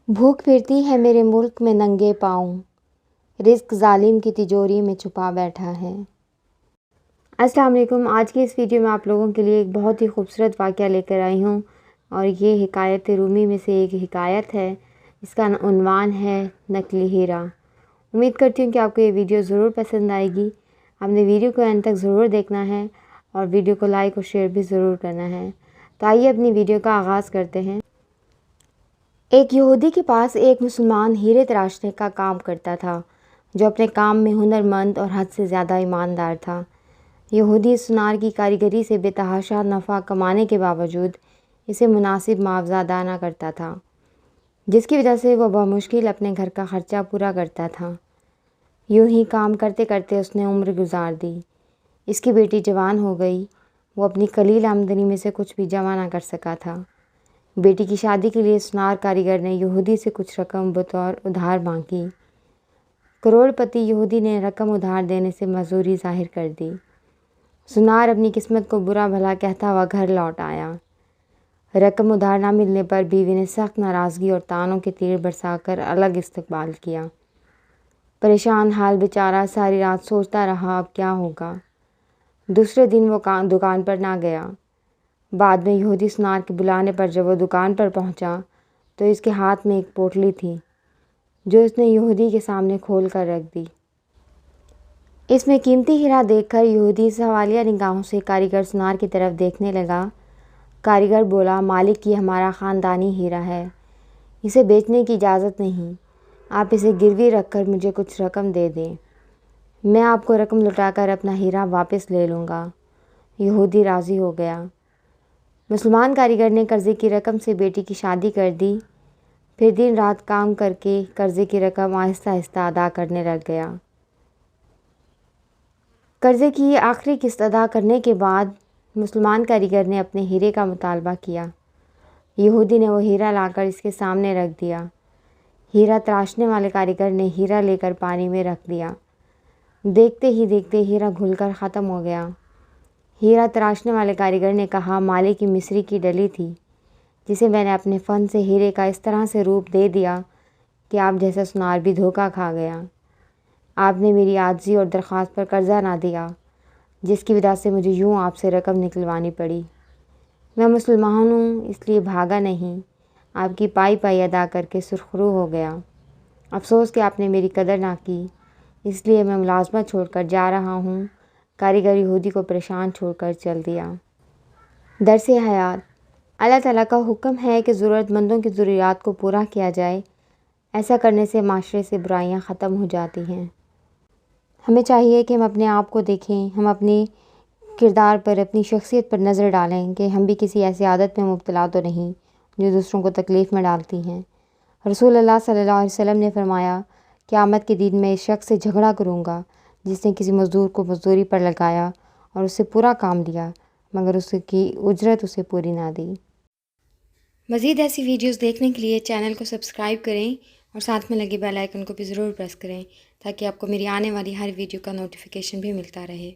بھوک پھرتی ہے میرے ملک میں ننگے پاؤں، رزق ظالم کی تجوری میں چھپا بیٹھا ہے۔ السلام علیکم۔ آج کی اس ویڈیو میں آپ لوگوں کے لیے ایک بہت ہی خوبصورت واقعہ لے کر آئی ہوں، اور یہ حکایت رومی میں سے ایک حکایت ہے۔ اس کا عنوان ہے نقلی ہیرا۔ امید کرتی ہوں کہ آپ کو یہ ویڈیو ضرور پسند آئے گی۔ آپ نے ویڈیو کو اینڈ تک ضرور دیکھنا ہے اور ویڈیو کو لائک اور شیئر بھی ضرور کرنا ہے۔ تو آئیے اپنی ویڈیو کا آغاز کرتے ہیں۔ ایک یہودی کے پاس ایک مسلمان ہیرے تراشنے کا کام کرتا تھا، جو اپنے کام میں ہنرمند اور حد سے زیادہ ایماندار تھا۔ یہودی سونار کی کاریگری سے بے تحاشا نفع کمانے کے باوجود اسے مناسب معاوضہ ادا نہ کرتا تھا، جس کی وجہ سے وہ بمشکل اپنے گھر کا خرچہ پورا کرتا تھا۔ یوں ہی کام کرتے کرتے اس نے عمر گزار دی۔ اس کی بیٹی جوان ہو گئی۔ وہ اپنی قلیل آمدنی میں سے کچھ بھی جمع نہ کر سکا تھا۔ بیٹی کی شادی کے لیے سونار کاریگر نے یہودی سے کچھ رقم بطور ادھار مانگی۔ کروڑ پتی یہودی نے رقم ادھار دینے سے معذوری ظاہر کر دی۔ سونار اپنی قسمت کو برا بھلا کہتا ہوا گھر لوٹ آیا۔ رقم ادھار نہ ملنے پر بیوی نے سخت ناراضگی اور طعنوں کے تیر برسا کر الگ استقبال کیا۔ پریشان حال بیچارہ ساری رات سوچتا رہا اب کیا ہوگا۔ دوسرے دن وہ دکان پر نہ گیا۔ بعد میں یہودی سونار کے بلانے پر جب وہ دکان پر پہنچا تو اس کے ہاتھ میں ایک پوٹلی تھی، جو اس نے یہودی کے سامنے کھول کر رکھ دی۔ اس میں قیمتی ہیرا دیکھ کر یہودی سوالیہ نگاہوں سے کاریگر سونار کی طرف دیکھنے لگا۔ کاریگر بولا، مالک یہ ہمارا خاندانی ہیرا ہے، اسے بیچنے کی اجازت نہیں۔ آپ اسے گروی رکھ کر مجھے کچھ رقم دے دیں، میں آپ کو رقم لوٹا کر اپنا ہیرا واپس لے لوں گا۔ یہودی راضی ہو گیا۔ مسلمان کاریگر نے قرضے کی رقم سے بیٹی کی شادی کر دی، پھر دن رات کام کر کے قرضے کی رقم آہستہ آہستہ ادا کرنے لگ گیا۔ قرضے کی آخری قسط ادا کرنے کے بعد مسلمان کاریگر نے اپنے ہیرے کا مطالبہ کیا۔ یہودی نے وہ ہیرا لا کر اس کے سامنے رکھ دیا۔ ہیرا تراشنے والے کاریگر نے ہیرا لے کر پانی میں رکھ دیا۔ دیکھتے ہی دیکھتے ہیرا گھل کر ختم ہو گیا۔ ہیرا تراشنے والے کاریگر نے کہا، مالک کی مصری کی ڈلی تھی، جسے میں نے اپنے فن سے ہیرے کا اس طرح سے روپ دے دیا کہ آپ جیسا سونار بھی دھوکہ کھا گیا۔ آپ نے میری عاجزی اور درخواست پر قرضہ نہ دیا، جس کی وجہ سے مجھے یوں آپ سے رقم نکلوانی پڑی۔ میں مسلمان ہوں اس لیے بھاگا نہیں، آپ کی پائی پائی ادا کر کے سرخرو ہو گیا۔ افسوس کہ آپ نے میری قدر نہ کی، اس لیے میں ملازمت چھوڑ کر جا رہا ہوں۔ کاریگر یہودی کو پریشان چھوڑ کر چل دیا۔ درس حیات: اللہ تعالیٰ کا حکم ہے کہ ضرورت مندوں کی ضروریات کو پورا کیا جائے۔ ایسا کرنے سے معاشرے سے برائیاں ختم ہو جاتی ہیں۔ ہمیں چاہیے کہ ہم اپنے آپ کو دیکھیں، ہم اپنے کردار پر، اپنی شخصیت پر نظر ڈالیں کہ ہم بھی کسی ایسی عادت میں مبتلا تو نہیں جو دوسروں کو تکلیف میں ڈالتی ہیں۔ رسول اللہ صلی اللہ علیہ وسلم نے فرمایا، قیامت کے دن میں اس شخص سے جھگڑا کروں گا جس نے کسی مزدور کو مزدوری پر لگایا اور اس سے پورا کام لیا، مگر اس کی اجرت اسے پوری نہ دی۔ مزید ایسی ویڈیوز دیکھنے کے لیے چینل کو سبسکرائب کریں اور ساتھ میں لگے بیل آئیکن کو بھی ضرور پریس کریں، تاکہ آپ کو میری آنے والی ہر ویڈیو کا نوٹیفیکیشن بھی ملتا رہے۔